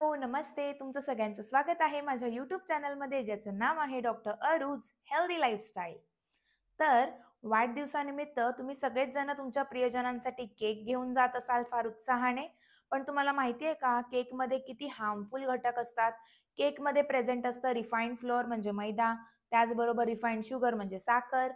हो, नमस्ते. तुमचं सगळ्यांचं स्वागत आहे माझ्या YouTube चॅनलमध्ये ज्याचं नाव आहे डॉक्टर अरुज हेल्दी लाईफस्टाईल. तर वाढदिवसानिमित्त तुम्ही सगळेच जण तुमच्या प्रियजनांसाठी केक घेऊन जात असाल फार उत्साहाने. पण तुम्हाला माहिती आहे का केकमध्ये किती हार्मफुल घटक असतात? केकमध्ये प्रेझेंट असतं रिफाइंड फ्लोअर म्हणजे मैदा, त्याचबरोबर रिफाइंड शुगर म्हणजे साखर,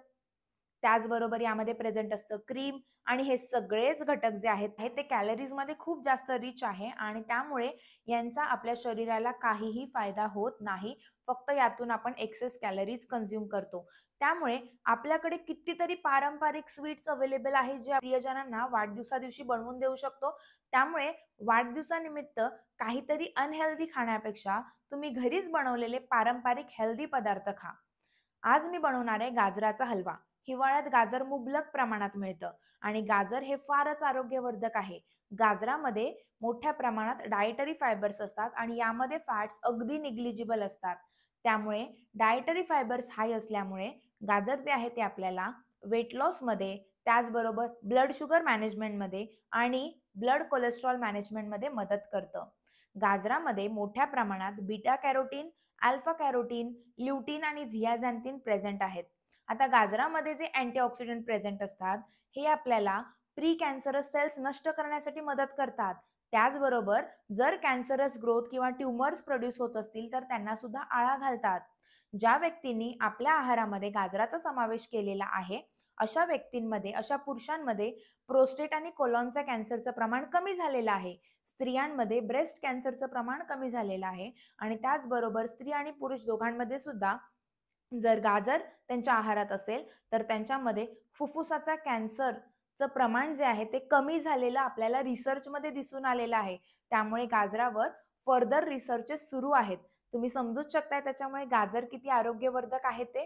त्याचबरोबर यामध्ये प्रेझेंट असतं क्रीम आणि हे सगळेच घटक जे आहेत हे ते कॅलरीजमध्ये खूप जास्त रिच आहे आणि त्यामुळे यांचा आपल्या शरीराला काहीही फायदा होत नाही. फक्त यातून आपण एक्सेस कॅलरीज कंझ्युम करतो. त्यामुळे आपल्याकडे कितीतरी पारंपरिक स्वीट्स अवेलेबल आहेत जे प्रियजनांना वाढदिवसादिवशी बनवून देऊ शकतो. त्यामुळे वाढदिवसानिमित्त काहीतरी अनहेल्दी खाण्यापेक्षा तुम्ही घरीच बनवलेले पारंपरिक हेल्दी पदार्थ खा. आज मी बनवणार आहे गाजराचा हलवा. हिवाळ्यात गाजर मुबलक प्रमाणात मिळतं आणि गाजर हे फारच आरोग्यवर्धक आहे. गाजरामध्ये मोठ्या प्रमाणात डायटरी फायबर्स असतात आणि यामध्ये फॅट्स अगदी निग्लिजिबल असतात. त्यामुळे डायटरी फायबर्स हाय असल्यामुळे गाजर जे आहे ते आपल्याला वेट लॉसमध्ये, त्याचबरोबर ब्लड शुगर मॅनेजमेंटमध्ये आणि ब्लड कोलेस्ट्रॉल मॅनेजमेंटमध्ये मदत करतं. गाजरामध्ये मोठ्या प्रमाणात बीटा कॅरोटीन, अल्फा कॅरोटीन, ल्युटीन आणि झियाझॅन्थिन प्रेझेंट आहेत. आता गाजरामध्ये जे अँटीऑक्सिडंट प्रेझेंट असतात, हे आपल्याला प्री कॅन्सरस सेल्स नष्ट करण्यासाठी मदत करतात. त्याचबरोबर जर कॅन्सरस ग्रोथ किंवा ट्यूमर्स प्रोड्यूस होत असतील, तर त्यांना सुद्धा आळा घालतात. ज्या व्यक्तींनी आपल्या आहारामध्ये गाजराचा समावेश केलेला आहे, अशा व्यक्तींमध्ये, अशा पुरुषांमध्ये प्रोस्टेट आणि कोलॉनच्या कॅन्सरचं प्रमाण कमी झालेलं आहे. स्त्रियांमध्ये ब्रेस्ट कॅन्सरचं प्रमाण कमी झालेलं आहे आणि त्याचबरोबर स्त्री आणि पुरुष दोघांमध्ये सुद्धा जर गाजर त्यांच्या आहारात असेल, तर त्यांच्यामध्ये फुफ्फुसाचा कॅन्सरचं प्रमाण जे आहे ते कमी झालेलं आपल्याला रिसर्चमध्ये दिसून आलेलं आहे. त्यामुळे गाजरावर फर्दर रिसर्चेस सुरू आहेत. तुम्ही समजूच शकताय त्याच्यामुळे गाजर किती आरोग्यवर्धक आहे ते.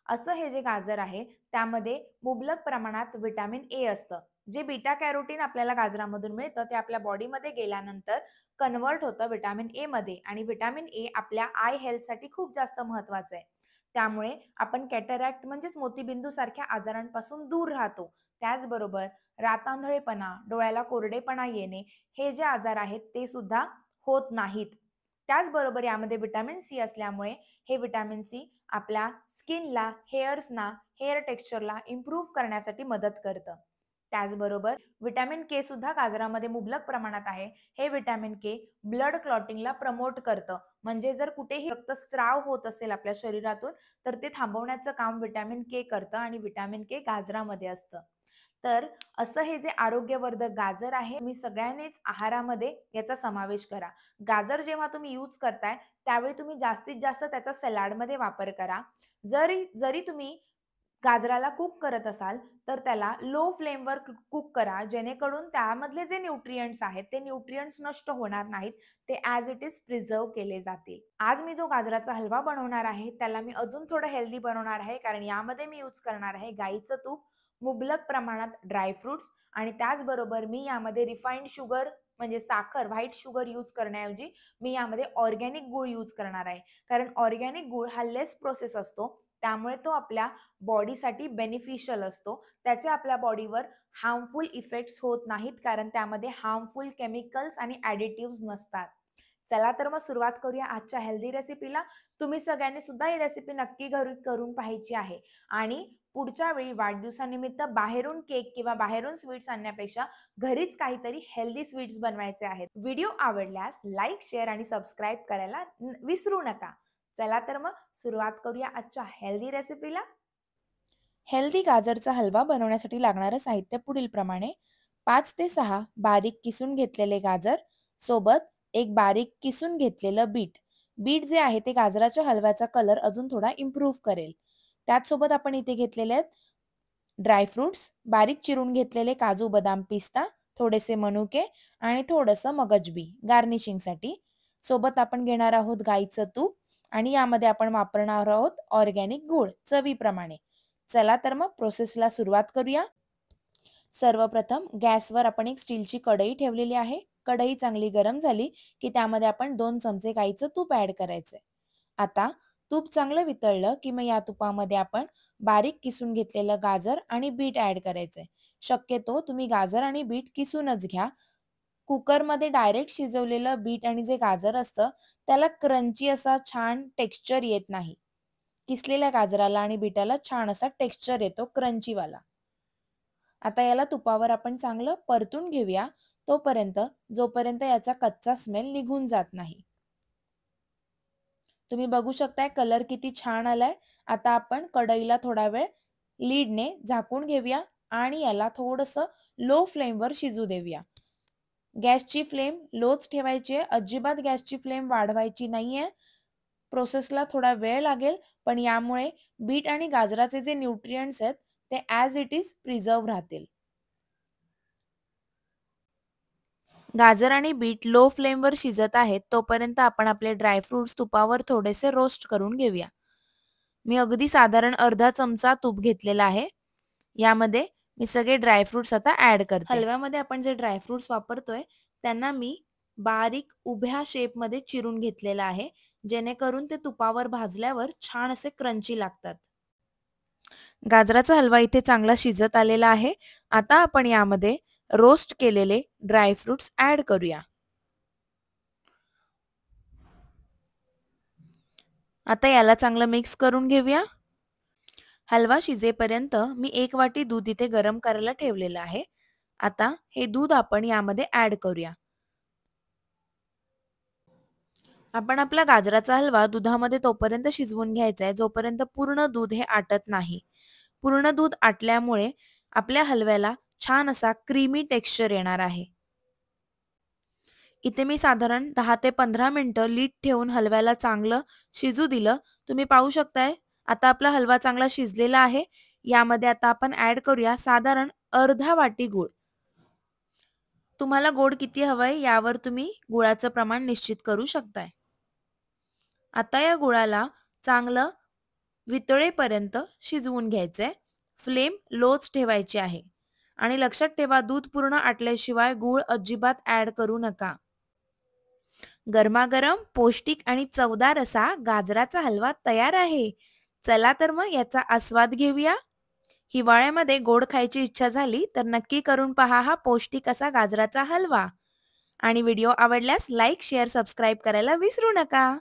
असं हे जे गाजर आहे, त्यामध्ये मुबलक प्रमाणात व्हिटॅमिन ए असतं. जे बीटा कॅरोटीन आपल्याला गाजरामधून मिळतं, ते आपल्या बॉडीमध्ये गेल्यानंतर कन्व्हर्ट होतं व्हिटॅमिन एमध्ये आणि व्हिटॅमिन ए आपल्या आय हेल्थसाठी खूप जास्त महत्त्वाचं आहे. त्यामुळे आपण कॅटरॅक्ट म्हणजेच मोतीबिंदूसारख्या आजारांपासून दूर राहतो. त्याचबरोबर रातांधळेपणा, डोळ्याला कोरडेपणा येणे, हे जे आजार आहेत ते सुद्धा होत नाहीत. त्याचबरोबर यामध्ये व्हिटॅमिन सी असल्यामुळे हे व्हिटॅमिन सी आपल्या स्किनला, हेअर्सना, हेअर टेक्स्चरला इम्प्रूव्ह करण्यासाठी मदत करतं. त्याचबरोबर व्हिटॅमिन के सुद्धा गाजरामध्ये मुबलक प्रमाणात आहे. हे व्हिटॅमिन के ब्लड क्लॉटिंगला प्रमोट करतं. म्हणजे जर कुठेही रक्तस्राव होत असेल आपल्या शरीरातून, तर ते थांबवण्याचं काम व्हिटॅमिन के करतं आणि व्हिटॅमिन के गाजरामध्ये असतं. तर असं हे जे आरोग्यवर्धक गाजर आहे, तुम्ही सगळ्यांनीच आहारामध्ये याचा समावेश करा. गाजर जेव्हा तुम्ही यूज करताय, त्यावेळी तुम्ही जास्तीत जास्त त्याचा सलाडमध्ये वापर करा. जरी जरी तुम्ही गाजराला कुक करत असाल, तर त्याला लो फ्लेमवर कुक करा, जेणेकरून त्यामधले जे न्यूट्रिएंट्स आहेत, ते न्यूट्रिएंट्स नष्ट होणार नाहीत. ते ॲज इट इज प्रिझर्व्ह केले जातील. आज मी जो गाजराचा हलवा बनवणार आहे, त्याला मी अजून थोडं हेल्दी बनवणार आहे, कारण यामध्ये मी यूज करणार आहे गाईचं तूप, मुबलक प्रमाणात ड्राय फ्रुट्स आणि त्याचबरोबर मी यामध्ये रिफाइंड शुगर म्हणजे साखर, व्हाईट शुगर यूज करण्याऐवजी मी यामध्ये ऑर्गॅनिक गूळ यूज करणार आहे. कारण ऑर्गॅनिक गूळ हा लेस प्रोसेस असतो. त्यामुळे तो आपल्या बॉडीसाठी बेनिफिशियल असतो. त्याचे आपल्या बॉडीवर हार्मफुल इफेक्ट्स होत नाहीत, कारण त्यामध्ये हार्मफुल केमिकल्स आणि ॲडिटिव्हज नसतात. चला तर मग सुरुवात करूया आजच्या हेल्दी रेसिपीला. तुम्ही सगळ्यांनी सुद्धा ही रेसिपी नक्की घरी करून पाहायची आहे आणि पुढच्या वेळी वाढदिवसानिमित्त बाहेरून केक किंवा बाहेरून स्वीट्स आणण्यापेक्षा घरीच काहीतरी हेल्दी स्वीट्स बनवायचे आहेत. व्हिडिओ आवडल्यास लाईक, शेअर आणि सबस्क्राईब करायला विसरू नका. चला तर मग सुरुवात करूया आजच्या हेल्दी रेसिपीला. हेल्दी गाजरचा हलवा बनवण्यासाठी लागणारं साहित्य पुढीलप्रमाणे: 5 ते 6 बारीक किसून घेतलेले गाजर, सोबत एक बारीक किसून घेतलेलं बीट. बीट जे आहे ते गाजराच्या हलव्याचा कलर अजून थोडा इम्प्रूव्ह करेल. त्याचसोबत आपण इथे घेतलेले आहेत ड्रायफ्रुट्स, बारीक चिरून घेतलेले काजू, बदाम, पिस्ता, थोडेसे मनुके आणि थोडंसं मगजबी गार्निशिंगसाठी. सोबत आपण घेणार आहोत गाईचं तूप आणि यामध्ये आपण वापरणार आहोत ऑर्गॅनिक गूळ चवीप्रमाणे. चला तर मग प्रोसेसला सुरुवात करूया. सर्वप्रथम गॅसवर आपण एक स्टीलची कढई ठेवलेली आहे. कढई चांगली गरम झाली की त्यामध्ये आपण 2 चमचे गाईचं तूप ॲड करायचंय. आता तूप चांगलं वितळलं की मग या तुपामध्ये आपण बारीक किसून घेतलेलं गाजर आणि बीट ॲड करायचंय. शक्यतो तुम्ही गाजर आणि बीट किसूनच घ्या. कुकरमध्ये डायरेक्ट शिजवलेलं बीट आणि जे गाजर असतं त्याला क्रंची असा छान टेक्स्चर येत नाही. किसलेल्या गाजराला आणि बीटाला छान असा टेक्स्चर येतो क्रंचीवाला. आता याला तुपावर आपण चांगलं परतून घेऊया जोपर्यंत याचा कच्चा स्मेल निघून जात नाही. तुम्ही बघू शकताय कलर किती छान आलाय. आता आपण कढईला थोडा वेळ लीडने झाकून घेऊया आणि याला थोडंसं लो फ्लेमवर शिजू देऊया. गॅसची फ्लेम लोच ठेवायची आहे. अजिबात गॅसची फ्लेम वाढवायची नाहीये. प्रोसेसला थोडा वेळ लागेल, पण यामुळे बीट आणि गाजराचे जे न्यूट्रिएंट्स आहेत ते ॲज इट इज प्रिझर्व्ह राहतील. गाजर आणि बीट लो फ्लेमवर शिजत आहेत तोपर्यंत आपण आपले ड्रायफ्रुट्स तुपावर थोडेसे रोस्ट करून घेऊया. मी अगदी साधारण अर्धा चमचा तूप घेतलेला आहे. यामध्ये मी सगळे ड्रायफ्रुट्स आता ॲड करते. हलव्यामध्ये आपण जे ड्रायफ्रुट्स वापरतोय त्यांना मी बारीक उभ्या शेपमध्ये चिरून घेतलेला आहे, जेणेकरून ते तुपावर भाजल्यावर छान असे क्रंची लागतात. गाजराचा हलवा इथे चांगला शिजत आलेला आहे. आता आपण यामध्ये रोस्ट केलेले ड्रायफ्रुट्स ॲड करूया. आता याला चांगलं मिक्स करून घेऊया. हलवा शिजेपर्यंत मी 1 वाटी दूध इथे गरम करायला ठेवलेलं आहे. आता हे दूध आपण यामध्ये ॲड करूया. आपण आपला गाजराचा हलवा दुधामध्ये तोपर्यंत शिजवून घ्यायचा आहे जोपर्यंत पूर्ण दूध हे आटत नाही. पूर्ण दूध आटल्यामुळे आपल्या हलव्याला छान असा क्रीमी टेक्स्चर येणार आहे. इथे मी साधारण 10 ते 15 मिनिटं लीड ठेवून हलव्याला चांगलं शिजू दिलं. तुम्ही पाहू शकताय आता आपला हलवा चांगला शिजलेला आहे. यामध्ये आता आपण ॲड करूया साधारण अर्धा वाटी गूळ. तुम्हाला गोड किती हवंय यावर तुम्ही गुळाचं प्रमाण निश्चित करू शकताय. आता या गुळाला चांगलं वितळेपर्यंत शिजवून घ्यायचंय. फ्लेम लोच ठेवायची आहे आणि लक्षात ठेवा दूध पूर्ण आटल्याशिवाय गूळ अजिबात ॲड करू नका. गरमागरम पौष्टिक आणि चवदार असा गाजराचा हलवा तयार आहे. चला तर मग याचा आस्वाद घेऊया. हिवाळ्यामध्ये गोड खायची इच्छा झाली तर नक्की करून पहा हा पौष्टिक असा गाजराचा हलवा. आणि व्हिडिओ आवडल्यास लाईक, शेअर, सबस्क्राईब करायला विसरू नका.